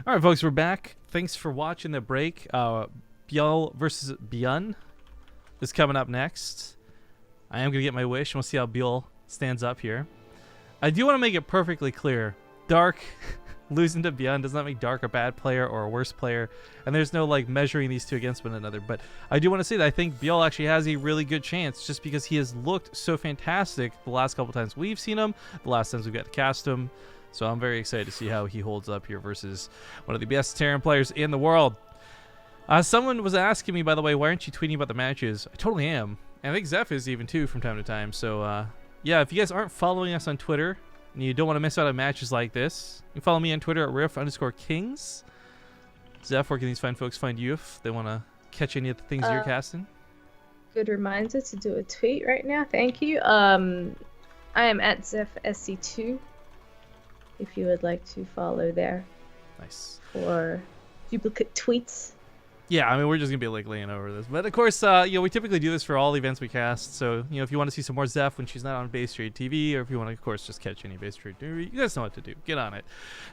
All right, folks, we're back. Thanks for watching the break. ByuL versus ByuN is coming up next. I am going to get my wish, and we'll see how ByuL stands up here. I do want to make it perfectly clear. Dark losing to ByuN does not make Dark a bad player or a worse player, and there's no like measuring these two against one another. But I do want to say that I think ByuL actually has a really good chance just because he has looked so fantastic the last couple times we've seen him, the last times we've got to cast him. So I'm very excited to see how he holds up here versus one of the best Terran players in the world. Someone was asking me, by the way, why aren't you tweeting about the matches? I totally am. And I think Zeph is even too from time to time. So yeah, if you guys aren't following us on Twitter and you don't want to miss out on matches like this, you can follow me on Twitter at riff_kings. Zeph, where can these fine folks find you if they want to catch any of the things you're casting? Good reminder to do a tweet right now. Thank you. I am at ZephSC2. If you would like to follow there. Nice. For duplicate tweets. Yeah, I mean, we're just going to be like laying over this. But of course, you know, we typically do this for all the events we cast. So, you know, if you want to see some more Zeph when she's not on BaseTradeTV, or if you want to, of course, just catch any BaseTradeTV, you guys know what to do. Get on it.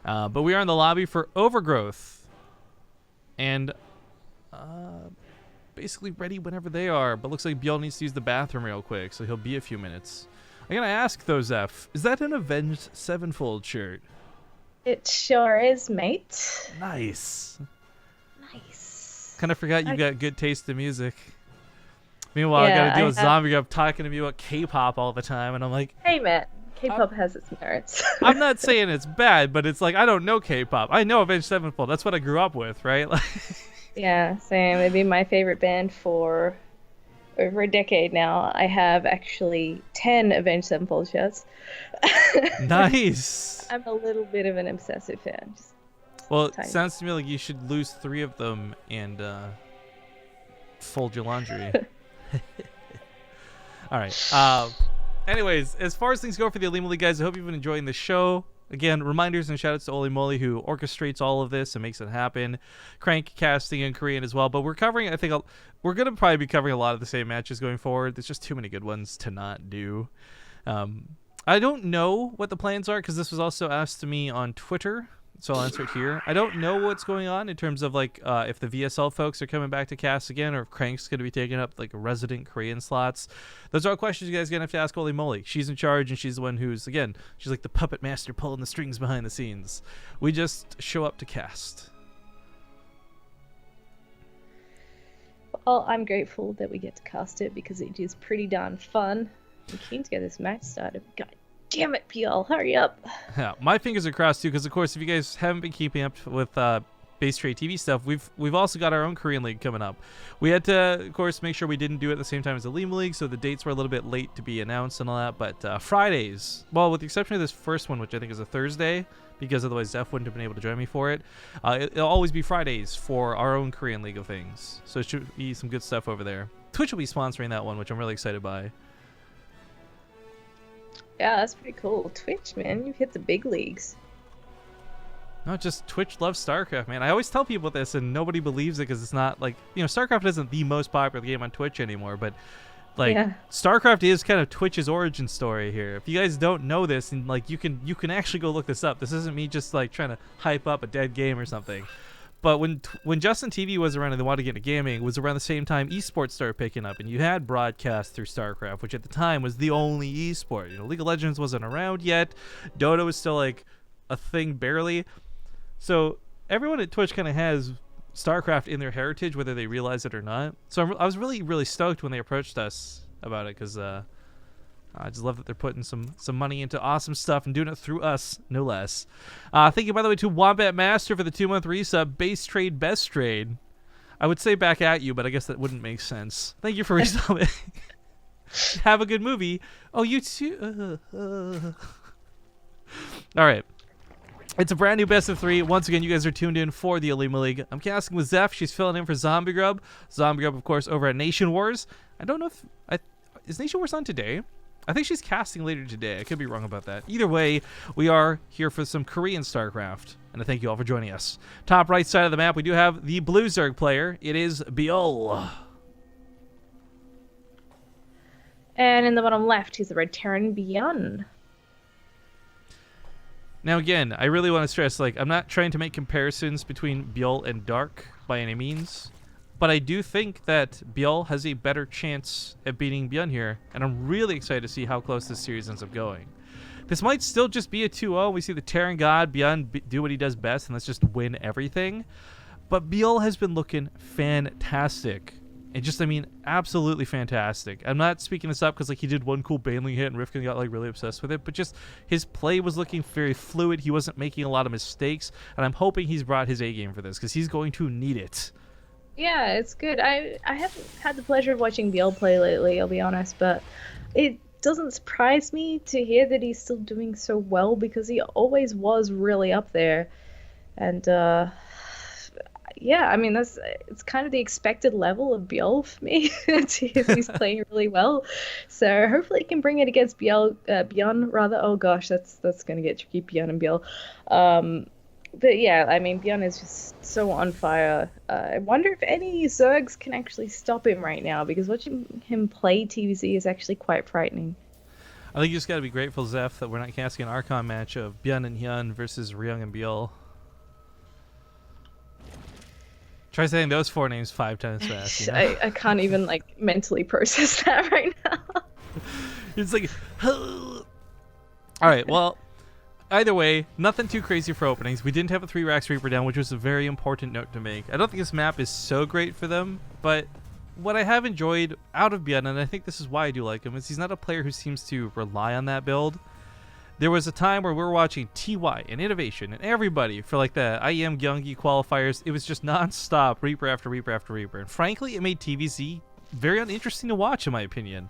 But we are in the lobby for Overgrowth. And basically ready whenever they are. But looks like ByuL needs to use the bathroom real quick, so he'll be a few minutes. I gotta ask though, Zeph, is that an Avenged Sevenfold shirt? It sure is, mate. Nice. Nice. Kind of forgot you got good taste in music. Meanwhile, yeah, I gotta deal with Zombie Grub talking to me about K-pop all the time, and I'm like, hey, Matt, K-pop has its merits. I'm not saying it's bad, but it's like, I don't know K-pop. I know Avenged Sevenfold. That's what I grew up with, right? Yeah, same. It'd be my favorite band for over a decade now. I have actually 10 Avenged Sevenfold shirts. Nice. I'm a little bit of an obsessive fan. Well, it sounds to me like you should lose 3 of them and fold your laundry. All right. Anyways, as far as things go for the Olimoleague guys, I hope you've been enjoying the show. Again, reminders and shoutouts to Olimoleague, who orchestrates all of this and makes it happen. Crank casting in Korean as well. But we're covering, I think, we're going to probably be covering a lot of the same matches going forward. There's just too many good ones to not do. I don't know what the plans are, because this was also asked to me on Twitter. So I'll answer it here. I don't know what's going on in terms of like if the VSL folks are coming back to cast again, or if Crank's going to be taking up like resident Korean slots. Those are all questions you guys are going to have to ask Olimoleague. She's in charge, and she's the one who's, again, she's like the puppet master pulling the strings behind the scenes. We just show up to cast. Well, I'm grateful that we get to cast it because it is pretty darn fun. I'm keen to get this match started. God damn it, ByuL, hurry up. Yeah, my fingers are crossed too, because of course, if you guys haven't been keeping up with BaseTradeTV stuff, we've also got our own Korean league coming up. We had to, of course, make sure we didn't do it at the same time as the Olimoleague, so the dates were a little bit late to be announced and all that. But Fridays, well, with the exception of this first one, which I think is a Thursday, because otherwise Zeph wouldn't have been able to join me for it. It'll always be Fridays for our own Korean league of things, so it should be some good stuff over there. Twitch will be sponsoring that one, which I'm really excited by. Yeah, that's pretty cool. Twitch, man, you've hit the big leagues. No, just Twitch loves StarCraft, man. I always tell people this, and nobody believes it because it's not like, you know, StarCraft isn't the most popular game on Twitch anymore, but like StarCraft is kind of Twitch's origin story here. If you guys don't know this, and like you can actually go look this up. This isn't me just like trying to hype up a dead game or something. But when Justin TV was around and they wanted to get into gaming, it was around the same time esports started picking up, and you had broadcast through StarCraft, which at the time was the only esport. You know, League of Legends wasn't around yet. Dota was still like a thing barely. So everyone at Twitch kind of has StarCraft in their heritage, whether they realize it or not. So I was really, really stoked when they approached us about it, because I just love that they're putting some money into awesome stuff and doing it through us, no less. Thank you, by the way, to Wombat Master for the 2-month resub. Base Trade, Best Trade. I would say back at you, but I guess that wouldn't make sense. Thank you for resubbing. Have a good movie. Oh, you too. All right. It's a brand new best of 3. Once again, you guys are tuned in for the Olimoleague. I'm casting with Zeph. She's filling in for Zombie Grub. Zombie Grub, of course, over at Nation Wars. I don't know if... is Nation Wars on today? I think she's casting later today. I could be wrong about that. Either way, we are here for some Korean StarCraft, and I thank you all for joining us. Top right side of the map, we do have the Blue Zerg player. It is ByuL. And in the bottom left, he's the Red Terran ByuN. Now again, I really want to stress, like, I'm not trying to make comparisons between ByuL and Dark by any means, but I do think that ByuL has a better chance at beating ByuN here, and I'm really excited to see how close this series ends up going. This might still just be a 2-0. We see the Terran God, ByuN, do what he does best, and let's just win everything. But ByuL has been looking fantastic. And just, I mean, absolutely fantastic. I'm not speaking this up because, like, he did one cool Baneling hit and Rifkin got, like, really obsessed with it. But just his play was looking very fluid. He wasn't making a lot of mistakes. And I'm hoping he's brought his A-game for this because he's going to need it. Yeah, it's good. I haven't had the pleasure of watching ByuL play lately, I'll be honest. But it doesn't surprise me to hear that he's still doing so well because he always was really up there. And, yeah, I mean, it's kind of the expected level of ByuL for me if he's playing really well. So hopefully he can bring it against ByuN rather. Oh gosh, that's going to get tricky, ByuN and ByuL. But yeah, I mean, ByuN is just so on fire. I wonder if any Zergs can actually stop him right now, because watching him play TvZ is actually quite frightening. I think you just got to be grateful, Zeph, that we're not casting an Archon match of ByuN and Hyun versus Ryung and ByuL. Try saying those 4 names 5 times fast. You know? I can't even, like, mentally process that right now. It's like, all right, well, either way, nothing too crazy for openings. We didn't have a 3 Rax Reaper down, which was a very important note to make. I don't think this map is so great for them, but what I have enjoyed out of ByuN, and I think this is why I do like him, is he's not a player who seems to rely on that build. There was a time where we were watching TY and Innovation and everybody for like the IEM Gyeonggi qualifiers. It was just non-stop Reaper after Reaper after Reaper. And frankly, it made TvZ very uninteresting to watch, in my opinion.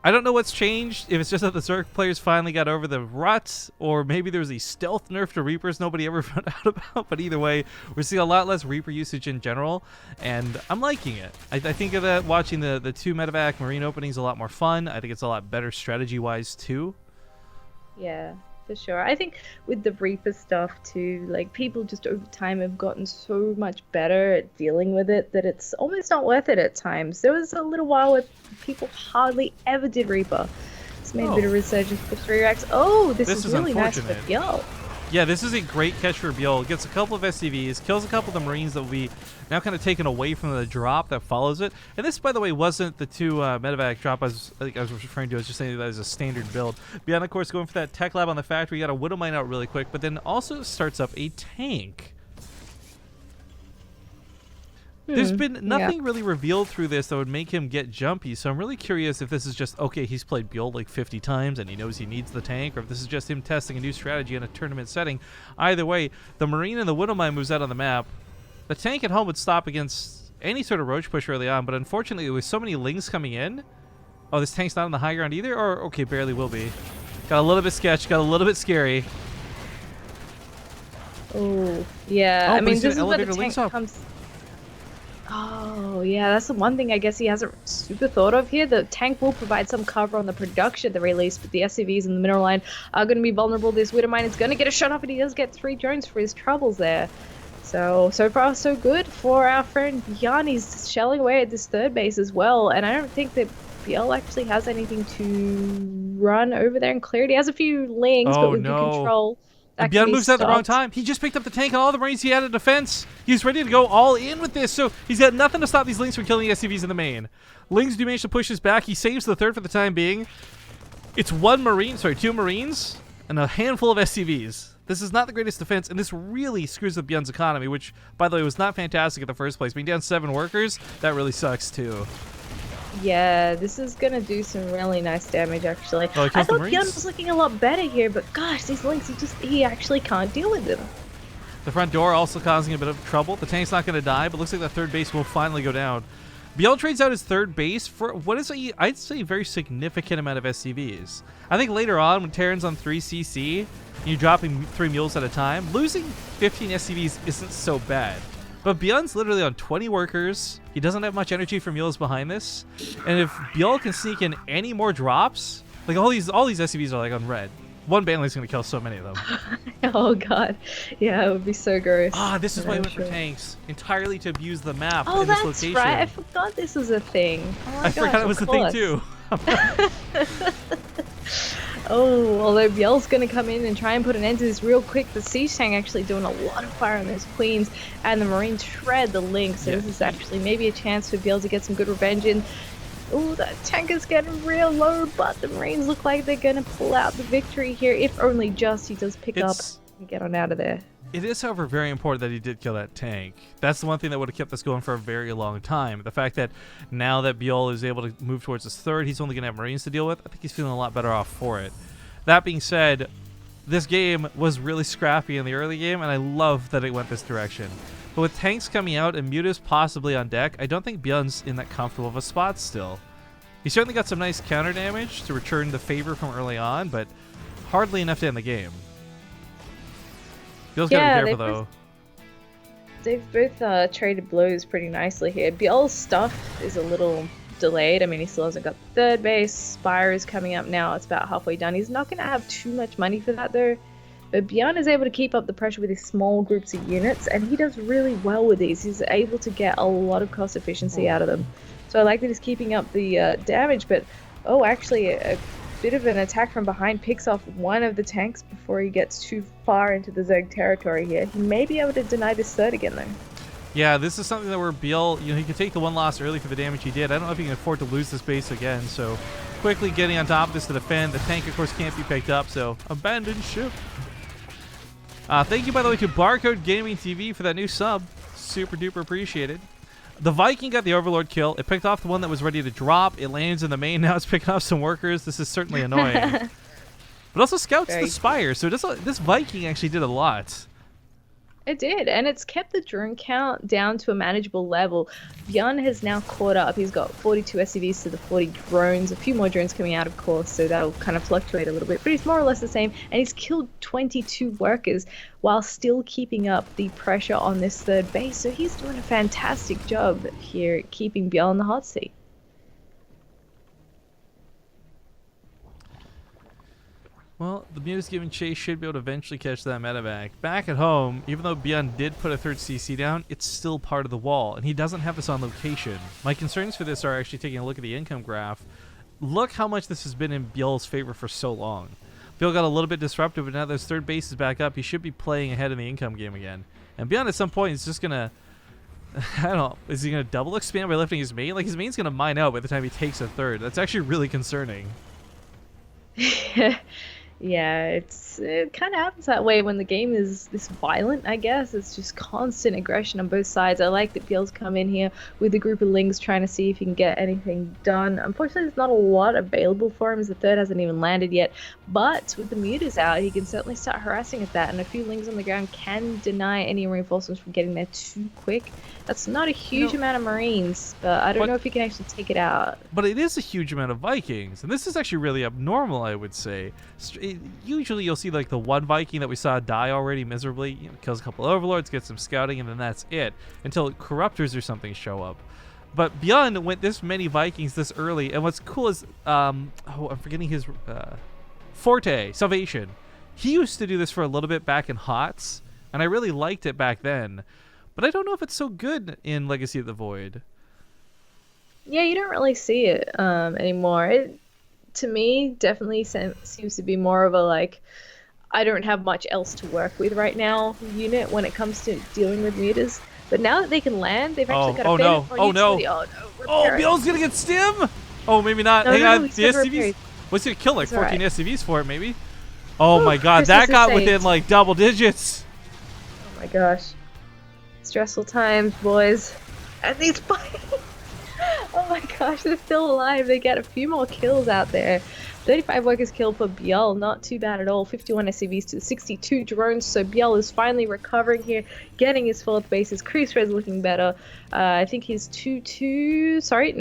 I don't know what's changed, if it's just that the Zerg players finally got over the rut, or maybe there was a stealth nerf to Reapers nobody ever found out about. But either way, we're seeing a lot less Reaper usage in general, and I'm liking it. I think of that watching the 2 medevac Marine openings a lot more fun. I think it's a lot better strategy-wise, too. Yeah, for sure. I think with the Reaper stuff too, like, people just over time have gotten so much better at dealing with it that it's almost not worth it at times. There was a little while where people hardly ever did Reaper. It's made a bit of resurgence for 3 Racks. Oh, this is really nice for ByuL. Yeah, this is a great catch for ByuL. Gets a couple of SCVs, kills a couple of the Marines that will be now kind of taken away from the drop that follows it. And this, by the way, wasn't the 2 medevac drop I was referring to. I was just saying that as a standard build. ByuN, of course, going for that tech lab on the factory. Got a Widow Mine out really quick, but then also starts up a tank. There's been nothing really revealed through this that would make him get jumpy, so I'm really curious if this is just, okay, he's played ByuL like 50 times and he knows he needs the tank, or if this is just him testing a new strategy in a tournament setting. Either way, the Marine and the Widow Mine moves out on the map. The tank at home would stop against any sort of roach push early on, but unfortunately with so many Lings coming in... Oh, this tank's not on the high ground either? Or, okay, barely will be. Got a little bit sketch, got a little bit scary. Oh, yeah. I mean, this is where the tank comes... Oh, yeah, that's the one thing I guess he hasn't super thought of here. The tank will provide some cover on the production at the release, but the SCVs in the mineral line are going to be vulnerable. This Widow Mine is going to get a shot off, and he does get 3 drones for his troubles there. So far, so good for our friend ByuN. He's shelling away at this 3rd base as well, and I don't think that ByuL actually has anything to run over there and clear it. He has a few Lings, but with good control... And ByuN moves at the wrong time. He just picked up the tank and all the Marines he had in defense. He's ready to go all in with this, so he's got nothing to stop these Lings from killing the SCVs in the main. Lings do manage to push his back. He saves the 3rd for the time being. It's 2 Marines, and a handful of SCVs. This is not the greatest defense, and this really screws up ByuN's economy, which, by the way, was not fantastic in the first place. Being down 7 workers, that really sucks, too. Yeah, this is gonna do some really nice damage, actually. I thought ByuN was looking a lot better here, but gosh, these Lings, he actually can't deal with them. The front door also causing a bit of trouble. The tank's not gonna die, but looks like the 3rd base will finally go down. ByuL trades out his 3rd base for what is I'd say, a very significant amount of SCVs. I think later on, when Terran's on 3 CC, and you're dropping 3 mules at a time, losing 15 SCVs isn't so bad. But ByuN's literally on 20 workers. He doesn't have much energy for mules behind this. And if ByuL can sneak in any more drops, like all these SCVs are like on red. 1 Baneling's gonna kill so many of them. Oh god. Yeah, it would be so gross. This is why I went for tanks. Entirely to abuse the map in this location. Oh, that's right. I forgot this was a thing. Oh my I forgot it was a thing too. Oh, although ByuL's going to come in and try and put an end to this real quick. The Siege Tank actually doing a lot of fire on those Queens, and the Marines shred the Lynx. So this is actually maybe a chance for ByuL to get some good revenge in. Oh, that tank is getting real low, but the Marines look like they're going to pull out the victory here. If only just he does pick up and get on out of there. It is, however, very important that he did kill that tank. That's the one thing that would have kept this going for a very long time. The fact that now that ByuL is able to move towards his third, he's only going to have Marines to deal with. I think he's feeling a lot better off for it. That being said, this game was really scrappy in the early game, and I love that it went this direction. But with tanks coming out and Mutas possibly on deck, I don't think ByuN's in that comfortable of a spot still. He certainly got some nice counter damage to return the favor from early on, but hardly enough to end the game. ByuL's gotta be careful though. They've both traded blows pretty nicely here. ByuL's stuff is a little delayed. I mean, he still hasn't got the third base. Spire is coming up now. It's about halfway done. He's not going to have too much money for that though. But ByuN is able to keep up the pressure with his small groups of units, and he does really well with these. He's able to get a lot of cost efficiency out of them. So I like that he's keeping up the damage, but oh, actually a bit of an attack from behind picks off one of the tanks before he gets too far into the Zerg territory here. He may be able to deny this third again though. Yeah, this is something that where ByuL, he could take the one loss early for the damage he did. I don't know if he can afford to lose this base again, so quickly getting on top of this to defend. The tank, of course, can't be picked up, so abandoned ship. Thank you, by the way, to Barcode Gaming TV for that new sub. Super duper appreciated. The Viking got the Overlord kill. It picked off the one that was ready to drop. It lands in the main. Now it's picking off some workers. This is certainly annoying. But also scouts the Spire, so this Viking actually did a lot. It did, and it's kept the drone count down to a manageable level. ByuN has now caught up. He's got 42 SCVs to the 40 drones. A few more drones coming out, of course, so that'll kind of fluctuate a little bit. But he's more or less the same, and he's killed 22 workers while still keeping up the pressure on this third base. So he's doing a fantastic job here keeping ByuL in the hot seat. Well, the Mutas giving chase should be able to eventually catch that medevac. Back at home, even though ByuN did put a third CC down, it's still part of the wall, and he doesn't have this on location. My concerns for this are actually taking a look at the income graph. Look how much this has been in ByuL's favor for so long. ByuL got a little bit disruptive, but now that his third base is back up, he should be playing ahead in the income game again. And ByuN at some point is just going to... I don't know. Is he going to double expand by lifting his main? Like, his main's going to mine out by the time he takes a third. That's actually really concerning. Yeah, it kind of happens that way when the game is this violent, I guess. It's just constant aggression on both sides. I like that ByuL's come in here with a group of Lings trying to see if he can get anything done. Unfortunately, there's not a lot available for him as the third hasn't even landed yet. But with the Mutas out, he can certainly start harassing at that. And a few Lings on the ground can deny any reinforcements from getting there too quick. That's not a huge amount of Marines, but I don't know if he can actually take it out. But it is a huge amount of Vikings. And this is actually really abnormal, I would say. Usually you'll see like the one Viking that we saw die already miserably, kills a couple Overlords, gets some scouting, and then that's it until Corruptors or something show up. But ByuN went this many Vikings this early, and what's cool is I'm forgetting his Forte, Salvation. He used to do this for a little bit back in HOTS, and I really liked it back then, but I don't know if it's so good in Legacy of the Void. Yeah, you don't really see it anymore. To me, definitely seems to be more of a, like, I don't have much else to work with right now unit when it comes to dealing with Mutas. But now that they can land, they've actually got a no. ByuL's gonna get stim? Oh, maybe not. Hang on, the SCVs. What's he gonna kill, like 14 SCVs for it, maybe? Oh my god, that got within like double digits. Oh my gosh. Stressful times, boys. And these oh my gosh, they're still alive. They get a few more kills out there. 35 workers killed for ByuL, not too bad at all. 51 SCVs to 62 drones, so ByuL is finally recovering here, getting his fourth base. His crease res looking better. I think his 1-2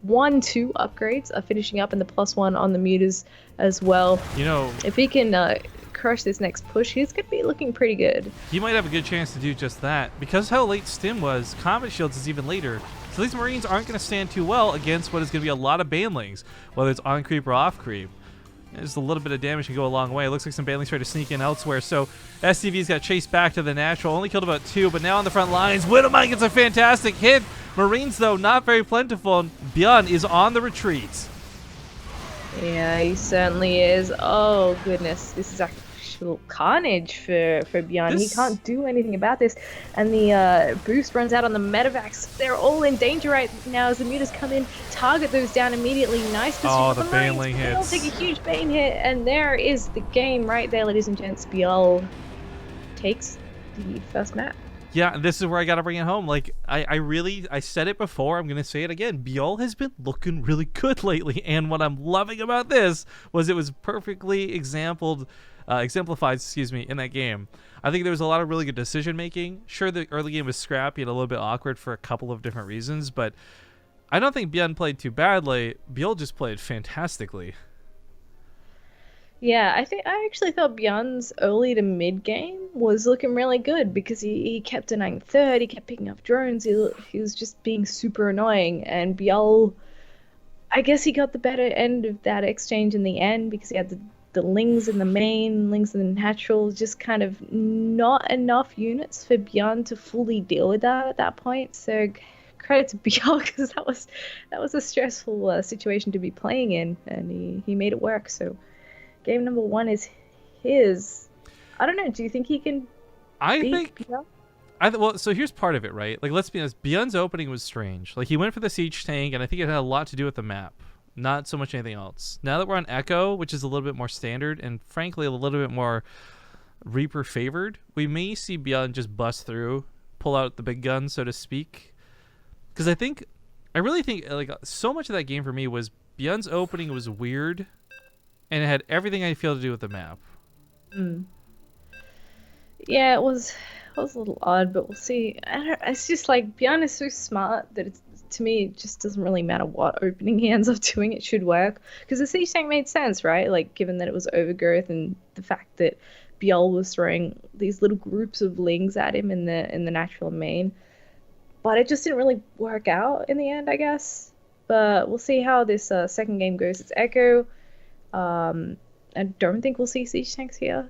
upgrades are finishing up, and the +1 on the Mutas as well. You know, if he can crush this next push, he's going to be looking pretty good. He might have a good chance to do just that. Because how late Stim was, Combat Shields is even later. So these Marines aren't going to stand too well against what is going to be a lot of Banelings, whether it's on creep or off creep. Just a little bit of damage can go a long way. It looks like some Banelings try to sneak in elsewhere. So SCV's got chased back to the natural. Only killed about 2, but now on the front lines, Widowmine gets a fantastic hit. Marines, though, not very plentiful. And ByuN is on the retreat. Yeah, he certainly is. Oh goodness, this is actual carnage for ByuN. He This can't do anything about this, and the boost runs out on the medevacs. They're all in danger right now as the mutas come in, target those down immediately. Nice position. Oh, the Marines, baneling they'll hits. take a huge bane hit, and there is the game right there, ladies and gents. ByuL takes the first map. Yeah, and this is where I gotta bring it home. Like, I said it before, I'm gonna say it again. ByuL has been looking really good lately, and what I'm loving about this was it was perfectly exemplified, in that game. I think there was a lot of really good decision making. Sure, the early game was scrappy and a little bit awkward for a couple of different reasons, but I don't think ByuN played too badly. ByuL just played fantastically. Yeah, I actually thought ByuN's early to mid game was looking really good because he kept denying third, he kept picking up drones, he was just being super annoying, and ByuL, I guess he got the better end of that exchange in the end because he had the Lings in the main, Lings in the natural, just kind of not enough units for ByuN to fully deal with that at that point. So credit to ByuL because that was a stressful situation to be playing in, and he made it work. So game number 1 is his. I don't know. Do you think he can beat ByuL? Well, so here's part of it, right? Like, let's be honest. ByuN's opening was strange. Like, he went for the siege tank, and I think it had a lot to do with the map, not so much anything else. Now that we're on Echo, which is a little bit more standard, and frankly a little bit more Reaper favored, we may see ByuN just bust through, pull out the big gun, so to speak. Because I really think, like, so much of that game for me was ByuN's opening was weird, and it had everything I feel to do with the map. Yeah, it was a little odd, but we'll see. It's just like ByuN is so smart that to me it just doesn't really matter what opening he ends up doing. It should work because the siege tank made sense, right? Like given that it was overgrowth and the fact that ByuL was throwing these little groups of Lings at him in the natural main, but it just didn't really work out in the end, I guess. But we'll see how this second game goes. It's Echo. I don't think we'll see siege tanks here.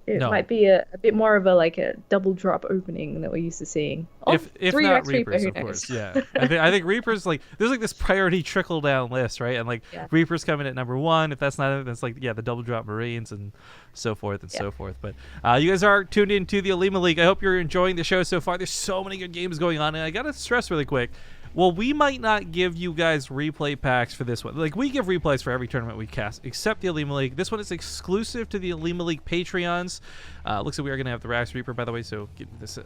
It might be a bit more of a double drop opening that we're used to seeing. If not Reapers, of course. Yeah, I think Reapers, like, there's like this priority trickle down list, right? And Reapers coming at number 1. If that's not it, then it's like the double drop Marines and so forth and so forth. But you guys are tuned into the Olimoleague. I hope you're enjoying the show so far. There's so many good games going on, and I gotta stress really quick. Well, we might not give you guys replay packs for this one. Like, we give replays for every tournament we cast, except the Olimoleague. This one is exclusive to the Olimoleague Patreons. Looks like we are going to have the Rax Reaper, by the way, so get this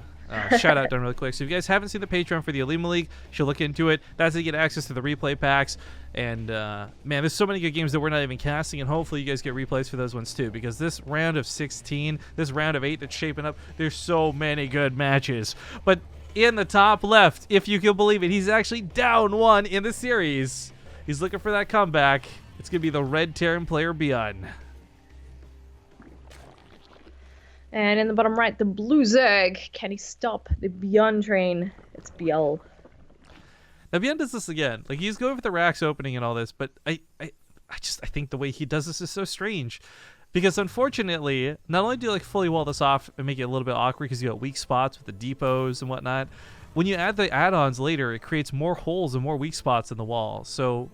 shout out done really quick. So if you guys haven't seen the Patreon for the Olimoleague, you should look into it. That's how you get access to the replay packs. And, man, there's so many good games that we're not even casting, and hopefully you guys get replays for those ones, too, because this round of 16, this round of 8 that's shaping up, there's so many good matches. But in the top left, if you can believe it, he's actually down 1 in the series. He's looking for that comeback. It's going to be the Red Terran player ByuN. And in the bottom right, the blue Zerg. Can he stop the ByuN train? It's ByuL. Now ByuN does this again. Like, he's going for the Rax opening and all this, but I think the way he does this is so strange. Because unfortunately, not only do you fully wall this off and make it a little bit awkward because you got weak spots with the depots and whatnot, when you add the add-ons later, it creates more holes and more weak spots in the wall. So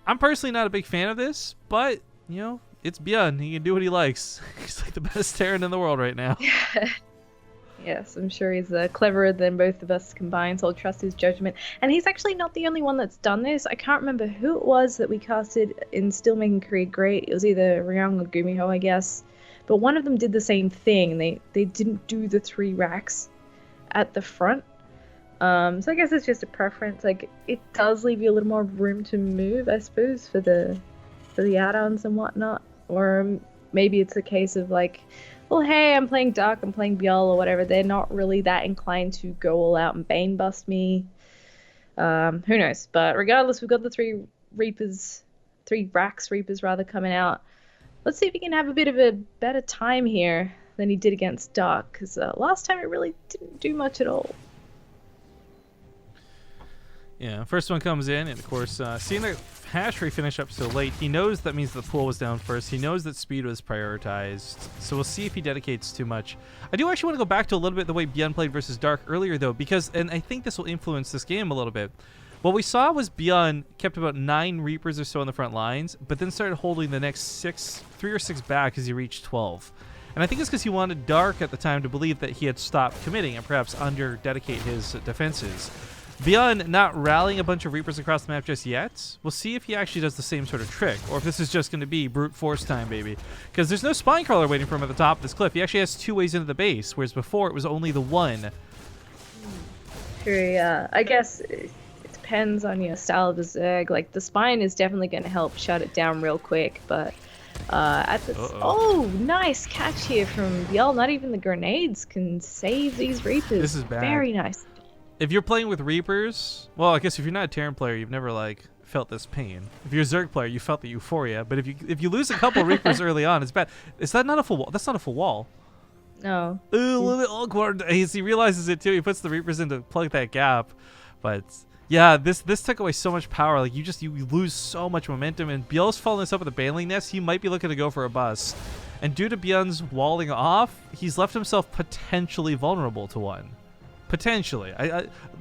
I'm personally not a big fan of this, but, you know, it's ByuN. He can do what he likes. He's like the best Terran in the world right now. Yes, I'm sure he's cleverer than both of us combined, so I'll trust his judgment. And he's actually not the only one that's done this. I can't remember who it was that we casted in Still Making Korea Great. It was either Ryung or Gumiho, I guess. But one of them did the same thing, and they didn't do the 3 racks at the front. So I guess it's just a preference. Like, it does leave you a little more room to move, I suppose, for the add-ons and whatnot. Or maybe it's a case of like, well, hey, I'm playing Dark, I'm playing ByuL or whatever. They're not really that inclined to go all out and Bane bust me. Who knows? But regardless, we've got the 3 Rax Reapers rather coming out. Let's see if he can have a bit of a better time here than he did against Dark, because last time it really didn't do much at all. Yeah, first one comes in, and of course, seeing the hatchery finish up so late, he knows that means the pool was down first. He knows that speed was prioritized, so we'll see if he dedicates too much. I do actually want to go back to a little bit the way ByuN played versus Dark earlier, though, because, and I think this will influence this game a little bit. What we saw was ByuN kept about 9 Reapers or so on the front lines, but then started holding the next 3 or 6 back as he reached 12. And I think it's because he wanted Dark at the time to believe that he had stopped committing and perhaps under-dedicate his defenses. ByuN not rallying a bunch of Reapers across the map just yet. We'll see if he actually does the same sort of trick, or if this is just going to be brute force time, baby. Because there's no Spine Crawler waiting for him at the top of this cliff. He actually has 2 ways into the base, whereas before it was only the one. True, yeah. I guess it depends on your style of the Zerg. Like, the Spine is definitely going to help shut it down real quick, but at this... Oh, nice catch here from ByuL. Not even the grenades can save these Reapers. This is bad. Very nice. If you're playing with Reapers, well, I guess if you're not a Terran player, you've never, like, felt this pain. If you're a Zerg player, you felt the euphoria. But if you lose a couple Reapers early on, it's bad. Is that not a full wall? That's not a full wall. No. Ooh, a little bit awkward. He realizes it, too. He puts the Reapers in to plug that gap. But, yeah, this took away so much power. Like, you lose so much momentum. And ByuL's following this up with a Baneling Nest. He might be looking to go for a bust. And due to ByuN's walling off, he's left himself potentially vulnerable to one. Potentially.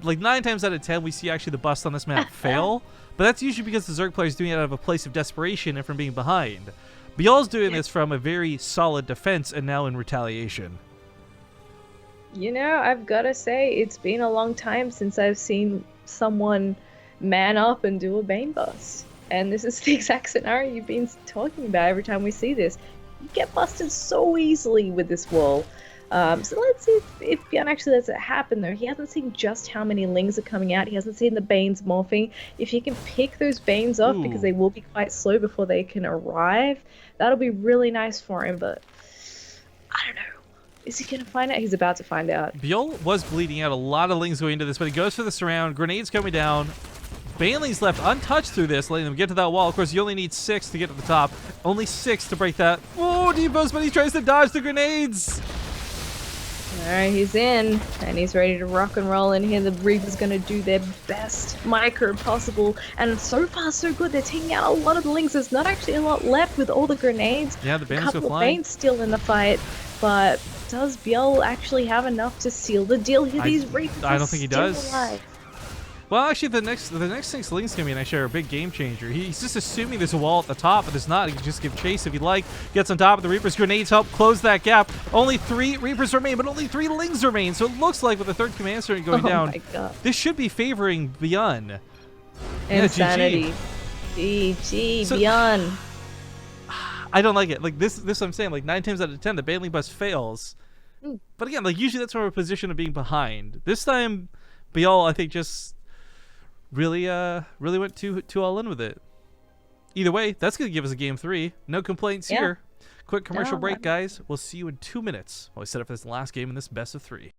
Like 9 times out of 10, we see actually the bust on this map fail. But that's usually because the Zerg player is doing it out of a place of desperation and from being behind. ByuL's doing this from a very solid defense and now in retaliation. You know, I've got to say, it's been a long time since I've seen someone man up and do a Bane bust. And this is the exact scenario you've been talking about every time we see this. You get busted so easily with this wall. So let's see if ByuN actually lets it happen, though. He hasn't seen just how many Lings are coming out. He hasn't seen the Banes morphing. If he can pick those Banes off, because they will be quite slow before they can arrive, that'll be really nice for him, but I don't know. Is he going to find out? He's about to find out. ByuL was bleeding out. A lot of Lings going into this, but he goes for the surround. Grenades coming down. Baneling's left untouched through this, letting them get to that wall. Of course, you only need 6 to get to the top. Only 6 to break that. Oh, Deepos, but he tries to dodge the grenades. Alright, he's in, and he's ready to rock and roll in here. The Reaper's gonna do their best micro possible, and so far so good. They're taking out a lot of the Lings. There's not actually a lot left with all the grenades. Yeah, the Banes go flying. A couple of flying. Banes still in the fight, but does ByuL actually have enough to seal the deal here? These Reapers I don't think he does. Alive. Well, actually, the next 6 Lings coming in actually are a big game changer. He's just assuming there's a wall at the top, but there's not. He can just give chase if he'd like. Gets on top of the Reapers. Grenades help close that gap. Only 3 Reapers remain, but only 3 Lings remain. So it looks like with the 3rd command center going down, my God. This should be favoring ByuN. Insanity. GG, ByuN. I don't like it. Like this I'm saying, like 9 times out of 10, the Baneling bust fails. But again, like usually that's from a position of being behind. This time, ByuL, I think, just really went too all in with it. Either way, that's gonna give us a game 3. No complaints here. Quick commercial break, guys. We'll see you in 2 minutes while we set up this last game in this best of 3.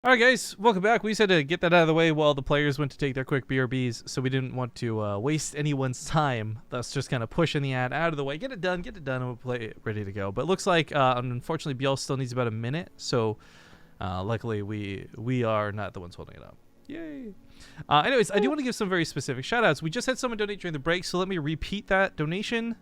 All right, guys, welcome back. We just had to get that out of the way while the players went to take their quick BRBs, so we didn't want to waste anyone's time. Thus, just kind of pushing the ad out of the way. Get it done, and we'll play it ready to go. But it looks like, unfortunately, ByuL still needs about a minute, so luckily we are not the ones holding it up. Yay. Anyways, I do want to give some very specific shout-outs. We just had someone donate during the break, so let me repeat that donation.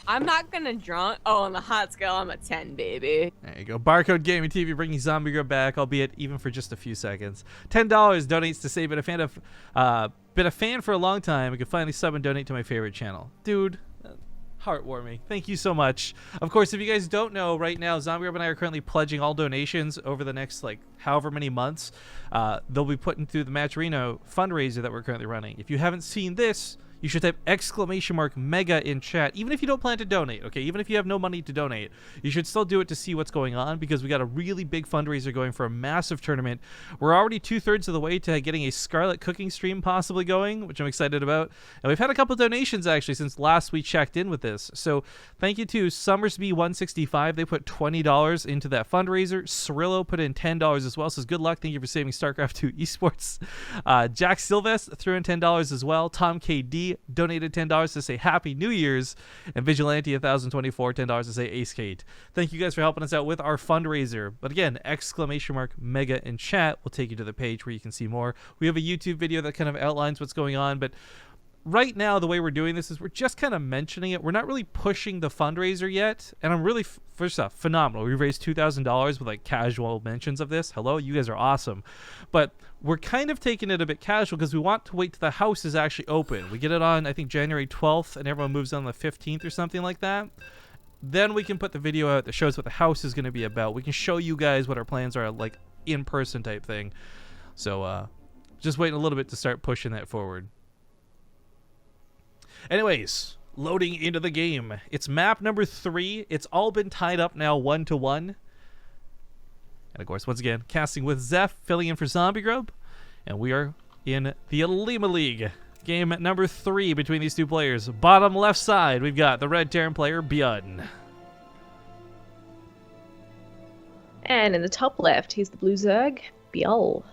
I'm not gonna drunk. Oh, on the hot scale, I'm a 10, baby. There you go. Barcode Gaming TV bringing Zombie Girl back, albeit even for just a few seconds. $10 donates to say been a fan for a long time. I could finally sub and donate to my favorite channel. Dude, heartwarming. Thank you so much. Of course, if you guys don't know, right now, Zombie Girl and I are currently pledging all donations over the next, like, however many months. They'll be putting through the Matcherino fundraiser that we're currently running. If you haven't seen this, you should type !mega in chat, even if you don't plan to donate, okay? Even if you have no money to donate, you should still do it to see what's going on, because we got a really big fundraiser going for a massive tournament. We're already 2/3 of the way to getting a Scarlet cooking stream possibly going, which I'm excited about. And we've had a couple donations, actually, since last we checked in with this. So thank you to Summersby165. They put $20 into that fundraiser. Cirillo put in $10 as well, says good luck. Thank you for saving StarCraft 2 esports. Jack Silvest threw in $10 as well. Tom KD donated $10 to say Happy New Year's, and Vigilante 1024 $10 to say Ace Kate. Thank you guys for helping us out with our fundraiser. But again, !mega in chat will take you to the page where you can see more. We have a YouTube video that kind of outlines what's going on, but right now, the way we're doing this is we're just kind of mentioning it. We're not really pushing the fundraiser yet. And I'm really, first off, phenomenal. We raised $2,000 with like casual mentions of this. Hello, you guys are awesome. But we're kind of taking it a bit casual because we want to wait till the house is actually open. We get it on, I think, January 12th, and everyone moves on the 15th or something like that. Then we can put the video out that shows what the house is going to be about. We can show you guys what our plans are, like in-person type thing. So just waiting a little bit to start pushing that forward. Anyways, loading into the game. It's map number 3. It's all been tied up now 1-1. And of course, once again, casting with Zeph, filling in for Zombie Grub. And we are in the Olimoleague. Game number 3 between these two players. Bottom left side, we've got the red Terran player, ByuN. And in the top left, he's the blue Zerg, ByuL.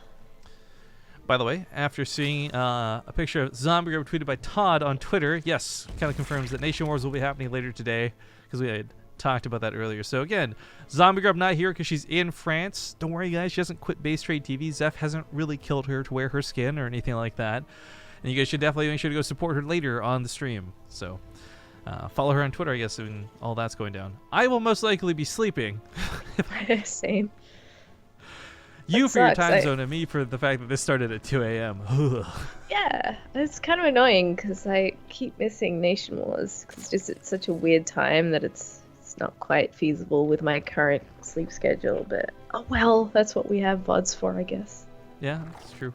By the way, after seeing a picture of Zombie Grub tweeted by Todd on Twitter, yes, kind of confirms that Nation Wars will be happening later today, because we had talked about that earlier. So again, Zombie Grub not here because she's in France. Don't worry, guys, she hasn't quit BaseTradeTV. Zeph hasn't really killed her to wear her skin or anything like that. And you guys should definitely make sure to go support her later on the stream. So follow her on Twitter, I guess, when all that's going down. I will most likely be sleeping. Same. You for your time zone and me for the fact that this started at 2 a.m. Yeah, it's kind of annoying because I keep missing Nation Wars because it's such a weird time that it's not quite feasible with my current sleep schedule. But oh well, that's what we have VODs for, I guess. Yeah, that's true.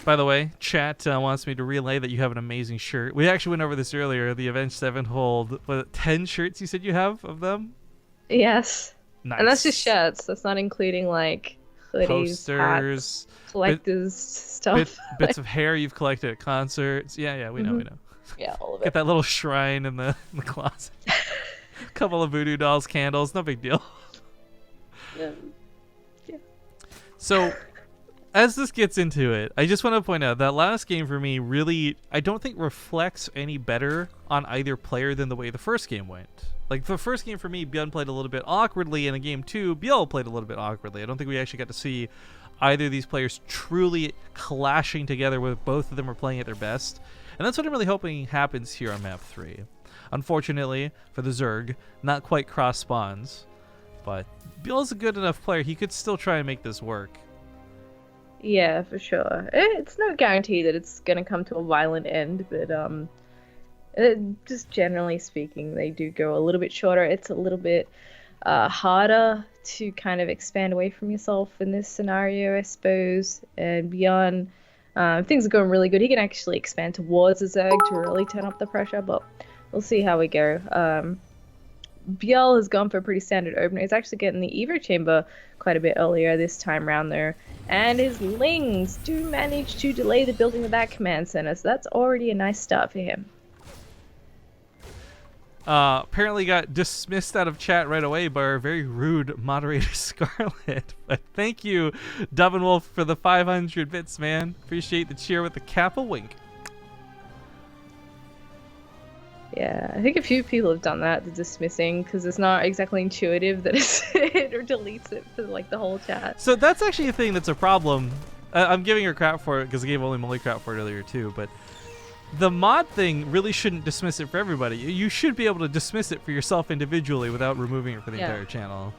By the way, chat wants me to relay that you have an amazing shirt. We actually went over this earlier. The Avenged Sevenfold, 10 shirts you said you have of them? Yes. Nice. And that's just shirts. That's not including like hoodies, posters, hats, collectors stuff. Bits of hair you've collected at concerts. Yeah, we know. Yeah, all of it. Get that little shrine in the closet. A couple of voodoo dolls, candles, no big deal. Yeah. So, as this gets into it, I just want to point out that last game for me really, I don't think reflects any better on either player than the way the first game went. Like, the first game for me, ByuN played a little bit awkwardly, and in game 2, ByuL played a little bit awkwardly. I don't think we actually got to see either of these players truly clashing together where both of them are playing at their best. And that's what I'm really hoping happens here on map 3. Unfortunately, for the Zerg, not quite cross spawns. But ByuL's a good enough player, he could still try and make this work. Yeah, for sure. It's no guarantee that it's going to come to a violent end, but just generally speaking, they do go a little bit shorter. It's a little bit harder to kind of expand away from yourself in this scenario, I suppose. And ByuN, things are going really good. He can actually expand towards the Zerg to really turn up the pressure, but we'll see how we go. ByuL has gone for a pretty standard opener. He's actually getting the Evo Chamber quite a bit earlier this time around there. And his Lings do manage to delay the building of that command center, so that's already a nice start for him. Apparently got dismissed out of chat right away by our very rude moderator Scarlet. But thank you, Dove and Wolf, for the 500 bits, man. Appreciate the cheer with the Kappa wink. Yeah, I think a few people have done that, the dismissing, because it's not exactly intuitive that it or deletes it for like the whole chat. So that's actually a thing that's a problem. I'm giving her crap for it because I gave Olimoleague crap for it earlier too, but the mod thing really shouldn't dismiss it for everybody. You should be able to dismiss it for yourself individually without removing it for the entire channel.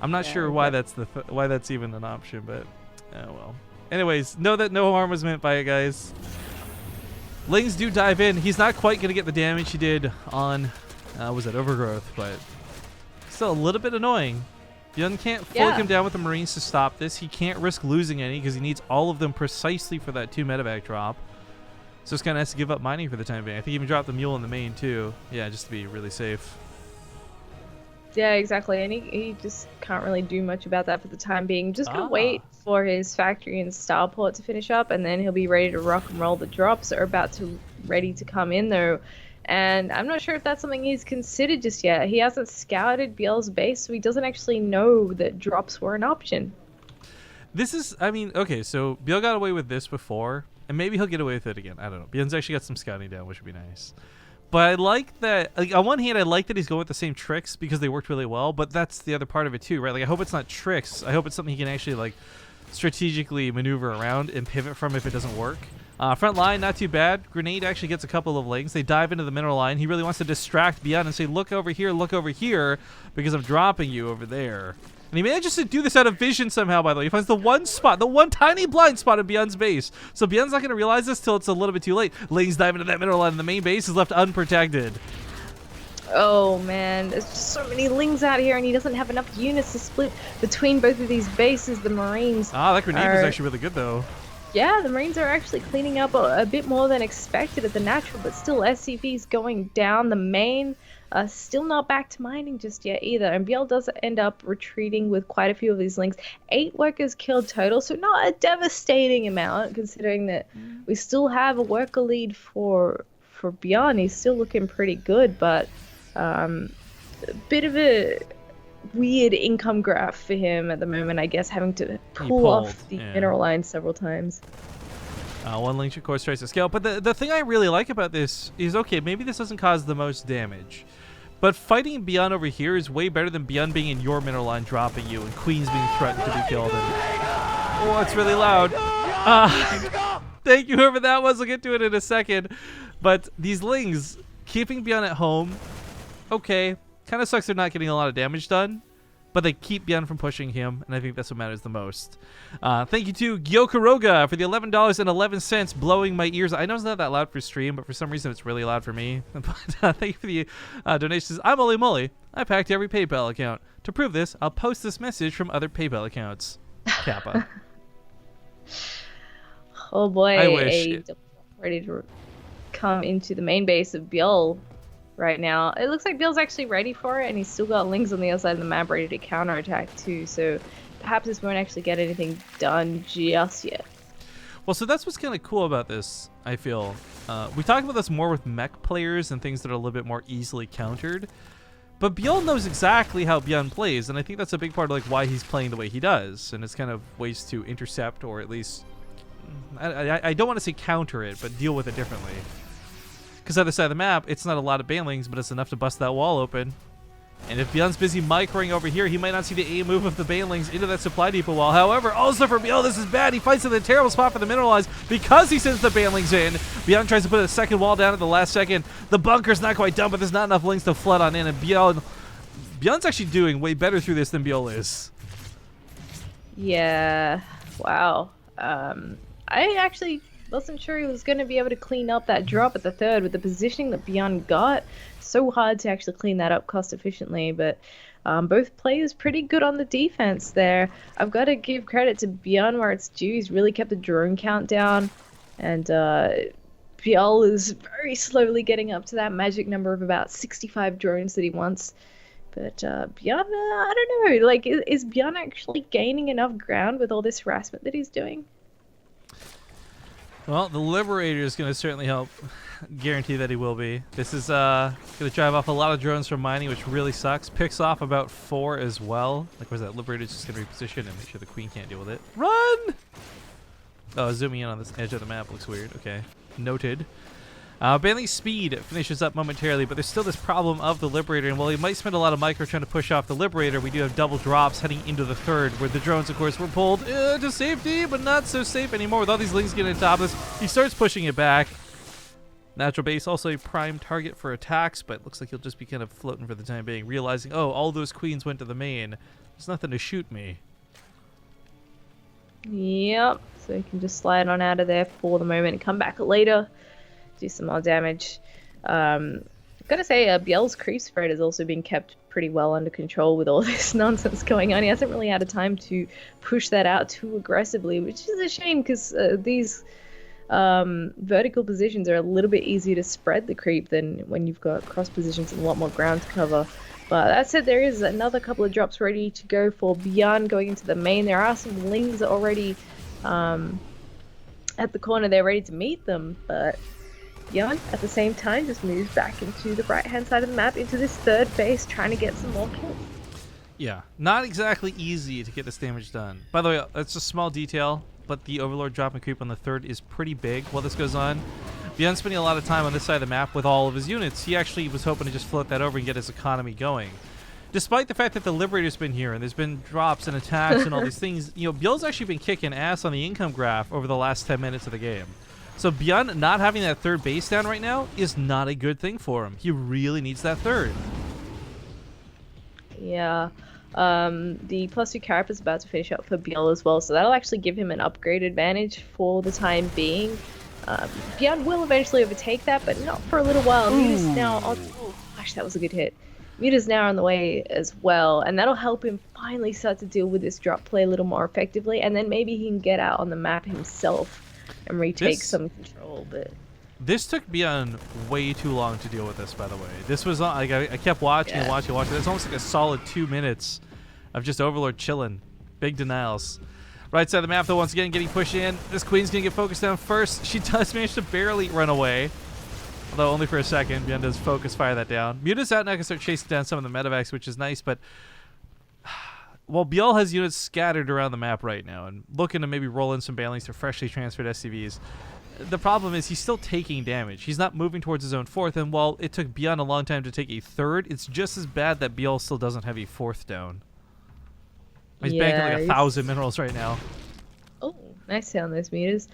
I'm not sure why that's why that's even an option, but oh well. Anyways, know that no harm was meant by it, guys. Lings do dive in. He's not quite going to get the damage he did on, was that Overgrowth, but still a little bit annoying. ByuN can't fully come down with the Marines to stop this. He can't risk losing any because he needs all of them precisely for that 2 medevac drop. So it's kind of has to give up mining for the time being. I think he even dropped the mule in the main too. Yeah, just to be really safe. Yeah, exactly. And he just can't really do much about that for the time being. Just gonna wait for his factory and starport to finish up, and then he'll be ready to rock and roll. The drops are ready to come in though. And I'm not sure if that's something he's considered just yet. He hasn't scouted ByuL's base, so he doesn't actually know that drops were an option. This is, I mean, okay, so ByuL got away with this before, and maybe he'll get away with it again. I don't know. ByuN's actually got some scouting down, which would be nice. But I like that, like, on one hand, I like that he's going with the same tricks because they worked really well, but that's the other part of it too, right? Like, I hope it's not tricks. I hope it's something he can actually, like, strategically maneuver around and pivot from if it doesn't work. Front line, not too bad. Grenade actually gets a couple of lings. They dive into the middle line. He really wants to distract ByuN and say, look over here, because I'm dropping you over there. And he manages to do this out of vision somehow, by the way. He finds the one spot, the one tiny blind spot in ByuN's base. So ByuN's not going to realize this till it's a little bit too late. Lings dive into that middle line, and the main base is left unprotected. Oh man, there's just so many lings out here, and he doesn't have enough units to split between both of these bases. The Marines. That grenade was actually really good, though. Yeah, the Marines are actually cleaning up a bit more than expected at the natural, but still SCV's going down. The main still not back to mining just yet either, and ByuL does end up retreating with quite a few of these lings. 8 workers killed total, so not a devastating amount considering that we still have a worker lead for ByuN. He's still looking pretty good, but a bit of a weird income graph for him at the moment, I guess, having to pull off the mineral line several times. One link, of course, tries to scale. But the thing I really like about this is, okay, maybe this doesn't cause the most damage, but fighting ByuN over here is way better than ByuN being in your mineral line, dropping you, and Queen's being threatened to be killed. Oh, it's really loud. Thank you, whoever that was. We'll get to it in a second. But these lings, keeping ByuN at home, okay, kind of sucks they're not getting a lot of damage done, but they keep ByuN from pushing him, and I think that's what matters the most. Thank you to Gyokuroga for the $11.11 blowing my ears. I know it's not that loud for stream, but for some reason it's really loud for me. But thank you for the donations. I'm Olimoleague. I packed every PayPal account. To prove this, I'll post this message from other PayPal accounts. Kappa. Oh boy, I wish. Ready to come into the main base of ByuL right now. It looks like ByuL's actually ready for it, and he's still got lings on the other side of the map ready to counterattack too, so perhaps this won't actually get anything done just yet. Well, so that's what's kind of cool about this, I feel. We talked about this more with mech players and things that are a little bit more easily countered, but ByuL knows exactly how ByuN plays, and I think that's a big part of like why he's playing the way he does, and it's kind of ways to intercept, or at least, I don't want to say counter it, but deal with it differently. Because other side of the map, it's not a lot of banelings, but it's enough to bust that wall open. And if ByuN's busy microing over here, he might not see the A move of the banelings into that supply depot wall. However, also for ByuL, this is bad. He fights in a terrible spot for the mineralize because he sends the banelings in. ByuN tries to put a second wall down at the last second. The bunker's not quite done, but there's not enough lings to flood on in. And ByuN's actually doing way better through this than ByuL is. Yeah, wow. I actually wasn't sure he was going to be able to clean up that drop at the third with the positioning that ByuN got. So hard to actually clean that up cost efficiently, but both players pretty good on the defense there. I've got to give credit to ByuN where it's due. He's really kept the drone count down, and ByuL is very slowly getting up to that magic number of about 65 drones that he wants. But ByuN, I don't know, like, is ByuN actually gaining enough ground with all this harassment that he's doing? Well, the Liberator is going to certainly help guarantee that he will be. This is going to drive off a lot of drones from mining, which really sucks. Picks off about 4 as well. Like, where's that? Liberator's just going to reposition and make sure the Queen can't deal with it. Run! Oh, zooming in on this edge of the map looks weird. Okay. Noted. Bailey's speed finishes up momentarily, but there's still this problem of the Liberator, and while he might spend a lot of micro trying to push off the Liberator, we do have double drops heading into the third, where the drones, of course, were pulled to safety, but not so safe anymore. With all these lings getting on top of this, he starts pushing it back. Natural base, also a prime target for attacks, but looks like he'll just be kind of floating for the time being, realizing, oh, all those queens went to the main. There's nothing to shoot me. Yep, so he can just slide on out of there for the moment and come back later. Do some more damage. I've got to say, ByuL's creep spread has also been kept pretty well under control with all this nonsense going on. He hasn't really had a time to push that out too aggressively, which is a shame because these vertical positions are a little bit easier to spread the creep than when you've got cross positions and a lot more ground to cover. But that said, there is another couple of drops ready to go for ByuN going into the main. There are some lings already at the corner there ready to meet them, but ByuN, at the same time, just moves back into the right-hand side of the map, into this third base, trying to get some more kills. Yeah, not exactly easy to get this damage done. By the way, that's a small detail, but the Overlord drop and creep on the third is pretty big while this goes on. ByuN's spending a lot of time on this side of the map with all of his units. He actually was hoping to just float that over and get his economy going. despite the fact that the Liberator's been here and there's been drops and attacks and all these things, you know, ByuL's actually been kicking ass on the income graph over the last 10 minutes of the game. So ByuN not having that third base down right now is not a good thing for him. He really needs that third. Yeah. The +2 Carap is about to finish up for ByuL as well, so that'll actually give him an upgrade advantage for the time being. ByuN will eventually overtake that, but not for a little while. Muta's now on... Oh gosh, that was a good hit. Muta's now on the way as well, and that'll help him finally start to deal with this drop play a little more effectively, and then maybe he can get out on the map himself and retake some control. But this took ByuN way too long to deal with this, by the way. This was like I kept watching and watching. It's almost like a solid 2 minutes of just Overlord chilling. Big denials. Right side of the map, though, once again getting pushed in. This queen's gonna get focused down first. She does manage to barely run away, although only for a second. ByuN does focus fire that down. Muta's out now, can start chasing down some of the medevacs, which is nice, but well, ByuL has units scattered around the map right now and looking to maybe roll in some banelings to freshly transferred SCVs. The problem is he's still taking damage. He's not moving towards his own fourth, and while it took ByuN a long time to take a third, it's just as bad that ByuL still doesn't have a fourth down. He's banking like 1,000 minerals right now. Oh, nice hit on those meters.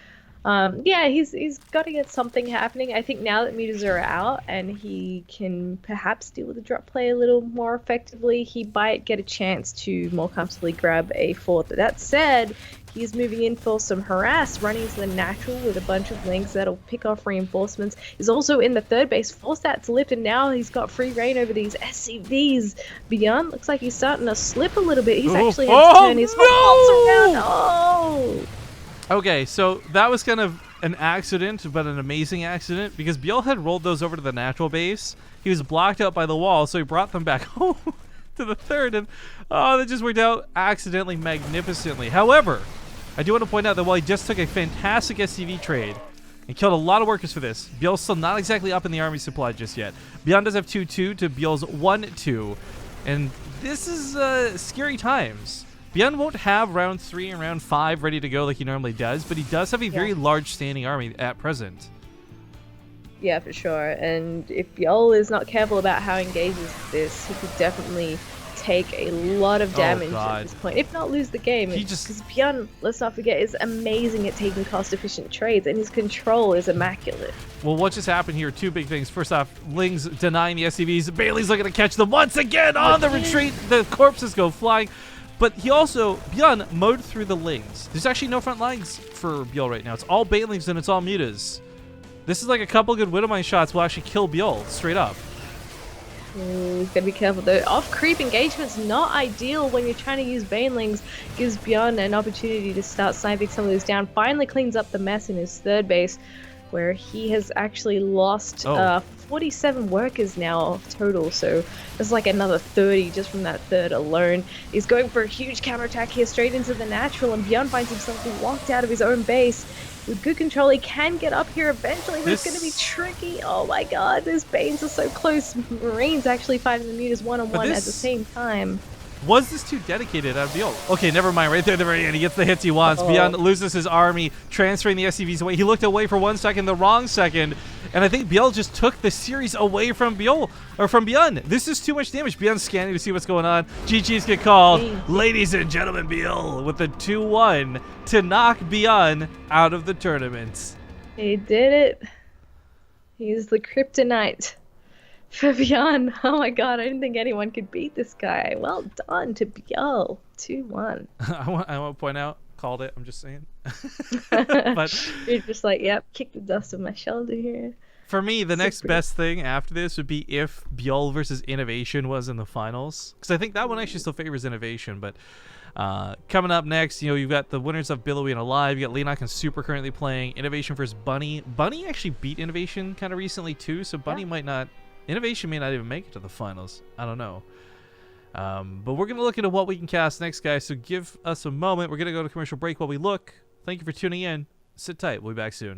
Yeah, he's got to get something happening. I think now that meters are out and he can perhaps deal with the drop play a little more effectively, he might get a chance to more comfortably grab a fourth. But that said, he's moving in for some harass, running into the natural with a bunch of links that'll pick off reinforcements. He's also in the third base, forced that to lift, and now he's got free reign over these SCVs. ByuN looks like he's starting to slip a little bit. He's actually had to turn his whole around. Oh! Okay, so that was kind of an accident, but an amazing accident, because ByuL had rolled those over to the natural base. He was blocked out by the wall, so he brought them back home to the third, and oh, that just worked out accidentally magnificently. However, I do want to point out that while he just took a fantastic SCV trade and killed a lot of workers for this, ByuL's still not exactly up in the army supply just yet. ByuN does have 2-2 to ByuL's 1-2, and this is scary times. ByuN won't have round 3 and round 5 ready to go like he normally does, but he does have a very large standing army at present. Yeah, for sure. And if ByuL is not careful about how he engages this, he could definitely take a lot of damage at this point, if not lose the game. Because ByuN, let's not forget, is amazing at taking cost-efficient trades, and his control is immaculate. Well, what just happened here? Two big things. First off, Ling's denying the SCVs. Bailey's looking to catch them once again on the retreat. The corpses go flying. But he also, ByuN mowed through the Lings. There's actually no front lines for ByuL right now. It's all Banelings and it's all Mutas. This is like a couple good Widowmine shots will actually kill ByuL straight up. He's gotta be careful though. Off-creep engagement's not ideal when you're trying to use Banelings. Gives ByuN an opportunity to start sniping some of those down. Finally cleans up the mess in his third base, where he has actually lost 47 workers now total, so there's like another 30 just from that third alone. He's going for a huge counterattack here straight into the natural, and ByuN finds himself locked out of his own base. With good control, he can get up here eventually, but it's going to be tricky. Oh my god, those Banes are so close. Marines actually fighting the Mutas one-on-one at the same time. Was this too dedicated out of ByuL? Okay, never mind. Right there at the very end, he gets the hits he wants. ByuN loses his army, transferring the SCVs away. He looked away for 1 second, the wrong second, and I think ByuL just took the series away from ByuN. This is too much damage. ByuN's scanning to see what's going on. GG's get called. Ladies and gentlemen, ByuL with the 2-1 to knock ByuN out of the tournament. He did it. He's the kryptonite for ByuN. Oh my god, I didn't think anyone could beat this guy. Well done to ByuL. 2-1. I want to point out, called it, I'm just saying. But you're just like, yep, kick the dust of my shoulder here. For me, the next best thing after this would be if ByuL versus Innovation was in the finals, because I think that one actually still favors Innovation. But coming up next, you know, you've got the winners of Billowy and Alive. You got Leonok and Super currently playing. Innovation versus Bunny. Bunny actually beat Innovation kind of recently too, so Bunny might not. Innovation may not even make it to the finals. I don't know. But we're going to look into what we can cast next, guys. So give us a moment. We're going to go to commercial break while we look. Thank you for tuning in. Sit tight. We'll be back soon.